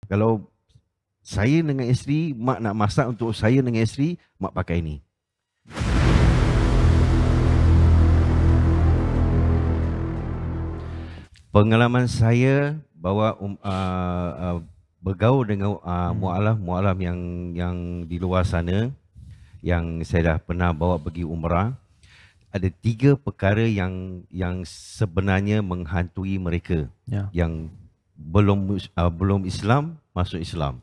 Kalau saya dengan isteri, mak nak masak untuk saya dengan isteri, mak pakai ni. Pengalaman saya bawa bergaul dengan mualaf-mualaf yang di luar sana, yang saya dah pernah bawa pergi umrah, ada 3 perkara yang sebenarnya menghantui mereka yang belum Islam masuk Islam.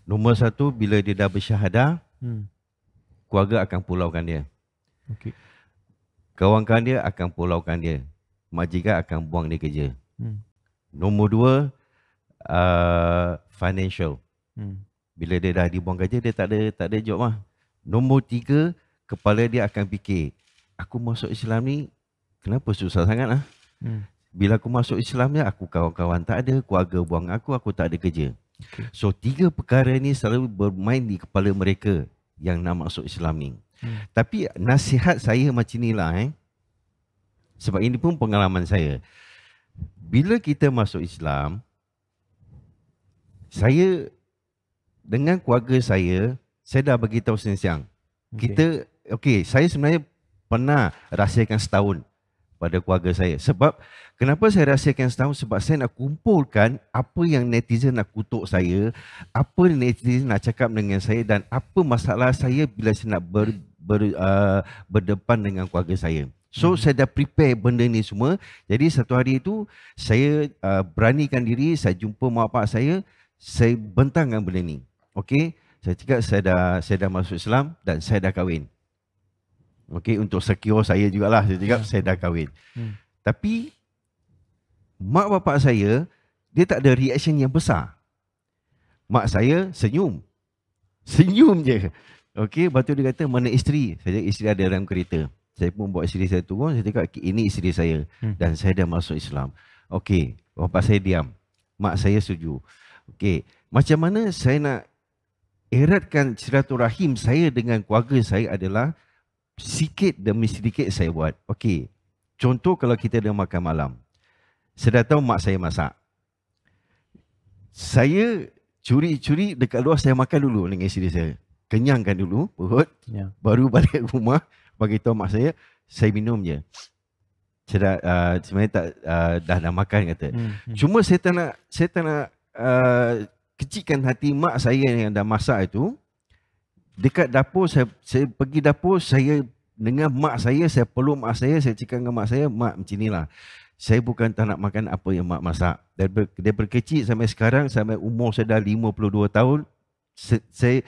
Nombor 1, bila dia dah bersyahadah, keluarga akan pulaukan dia. Okey. Kawan-kawan dia akan pulaukan dia. Majikan akan buang dia kerja. Nombor 2, financial. Bila dia dah dibuang kerja, dia tak ada job lah. Nombor 3, kepala dia akan fikir, aku masuk Islam ni kenapa susah sangat lah. Bila aku masuk Islam ni, aku kawan-kawan tak ada, keluarga buang aku tak ada kerja. Okay. So 3 perkara ni selalu bermain di kepala mereka yang nak masuk Islam ni. Tapi nasihat saya macam inilah sebab ini pun pengalaman saya. Bila kita masuk Islam, saya dengan keluarga saya dah bagi tahu siang-siang. Kita saya sebenarnya pernah rahsiakan setahun pada keluarga saya. Sebab kenapa saya rahsiakan setahun? Sebab saya nak kumpulkan apa yang netizen nak kutuk saya, apa netizen nak cakap dengan saya dan apa masalah saya bila saya nak berdepan dengan keluarga saya. So saya dah prepare benda ni semua. Jadi satu hari itu saya beranikan diri, saya jumpa mak bapak saya bentangkan benda ni. Okey, saya cakap saya dah masuk Islam dan saya dah kahwin. Okey, untuk secure saya jugalah, saya cakap saya dah kahwin. Tapi mak bapak saya dia tak ada reaction yang besar. Mak saya senyum je. Okey, lepas tu dia kata, mana isteri? Saya cakap isteri ada dalam kereta. Saya pun bawa isteri saya turun, saya cakap ini isteri saya dan saya dah masuk Islam. Okey, bapak saya diam. Mak saya setuju. Okey, macam mana saya nak eratkan silaturahim saya dengan keluarga saya adalah sikit demi sedikit saya buat. Okey, contoh kalau kita dah makan malam. Saya dah tahu mak saya masak. Saya curi-curi dekat luar, saya makan dulu dengan isteri saya. Kenyangkan dulu perut, baru balik rumah, bagi tahu mak saya minum je. Saya sebenarnya dah makan kata. Cuma saya tak nak kecilkan hati mak saya yang dah masak itu. Dekat dapur, saya pergi dapur, saya dengan mak saya peluk mak saya cakap dengan mak saya, mak macam inilah. Saya bukan tak nak makan apa yang mak masak. Daripada kecil sampai sekarang, sampai umur saya dah 52 tahun, saya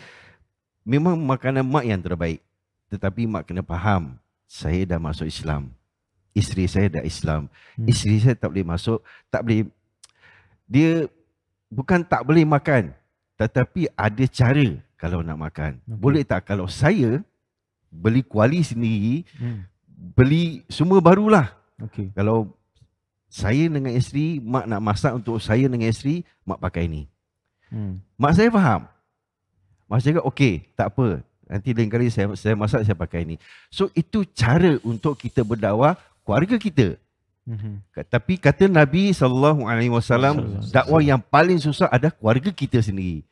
memang makanan mak yang terbaik. Tetapi mak kena faham, saya dah masuk Islam. Isteri saya dah Islam. Isteri saya tak boleh masuk, tak boleh. Dia bukan tak boleh makan, tetapi ada cara kalau nak makan. Boleh tak kalau saya beli kuali sendiri, beli semua barulah. Kalau saya dengan isteri, mak nak masak untuk saya dengan isteri, mak pakai ni. Mak saya faham. Mak saya kata, okey, tak apa. Nanti lain kali saya masak, saya pakai ni. So itu cara untuk kita berdakwah keluarga kita. Tapi kata Nabi SAW, dakwah yang paling susah adalah keluarga kita sendiri.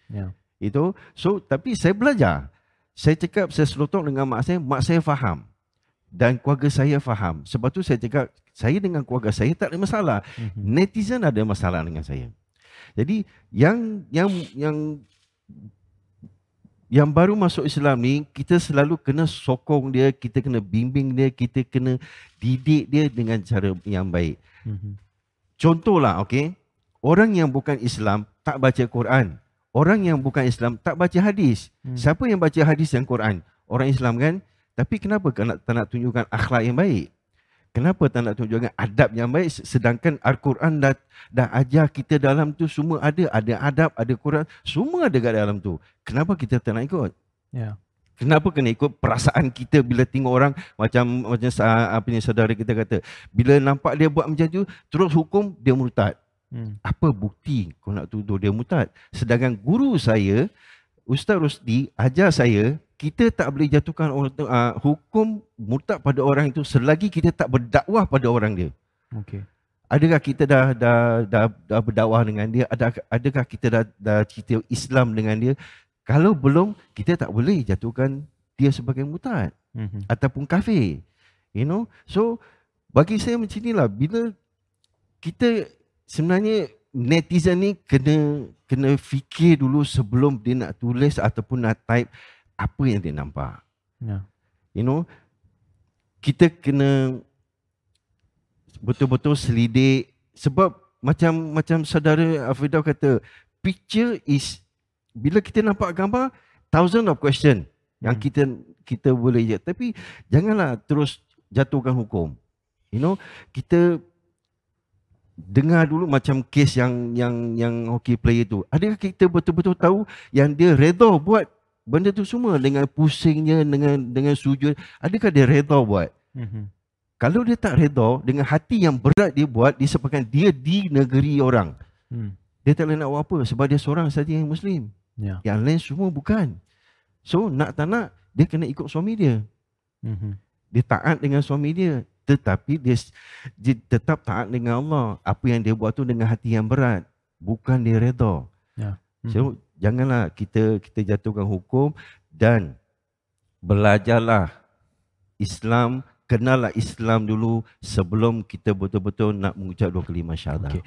Itu. So tapi saya belajar. Saya cakap, saya selotong dengan mak saya faham. Dan keluarga saya faham. Sebab tu saya cakap, saya dengan keluarga saya tak ada masalah. Netizen ada masalah dengan saya. Jadi yang baru masuk Islam ni, kita selalu kena sokong dia, kita kena bimbing dia, kita kena didik dia dengan cara yang baik. Contohlah, okey, orang yang bukan Islam tak baca Quran. Orang yang bukan Islam tak baca hadis. Siapa yang baca hadis dan Quran? Orang Islam kan? Tapi kenapa tak nak tunjukkan akhlak yang baik? Kenapa tak nak tunjukkan adab yang baik? Sedangkan Al-Quran dah ajar kita dalam tu semua ada adab, ada Quran, semua ada kat dalam tu. Kenapa kita tak nak ikut? Kenapa kena ikut perasaan kita bila tengok orang macam apa ni saudara kita kata, bila nampak dia buat macam tu, terus hukum dia murtad. Apa bukti kau nak tuduh dia murtad? Sedangkan guru saya, Ustaz Rusdi, ajar saya, kita tak boleh jatuhkan hukum murtad pada orang itu selagi kita tak berdakwah pada orang dia. Adakah kita dah berdakwah dengan dia? Adakah kita dah cerita Islam dengan dia? Kalau belum, kita tak boleh jatuhkan dia sebagai murtad ataupun kafir. You know? So bagi saya macam inilah, bila kita sebenarnya netizen ni kena fikir dulu sebelum dia nak tulis ataupun nak type apa yang dia nampak. You know, kita kena betul-betul selidik, sebab macam saudara Afridau kata, picture is, bila kita nampak gambar, thousand of question yang kita boleh je. Tapi janganlah terus jatuhkan hukum. You know, kita dengar dulu macam kes yang hockey player tu. Adakah kita betul-betul tahu yang dia redha buat benda tu semua dengan pusingnya, dengan sujud? Adakah dia redha buat? Kalau dia tak redha, dengan hati yang berat dia buat, disebabkan dia di negeri orang. Dia tak boleh nak buat apa sebab dia seorang saja yang Muslim. Yang lain semua bukan. So nak tak nak, dia kena ikut suami dia. Dia taat dengan suami dia, tetapi dia tetap taat dengan Allah. Apa yang dia buat tu dengan hati yang berat, bukan dia redha. So janganlah kita jatuhkan hukum, dan belajarlah Islam, kenallah Islam dulu sebelum kita betul-betul nak mengucap dua kalimah syahadah.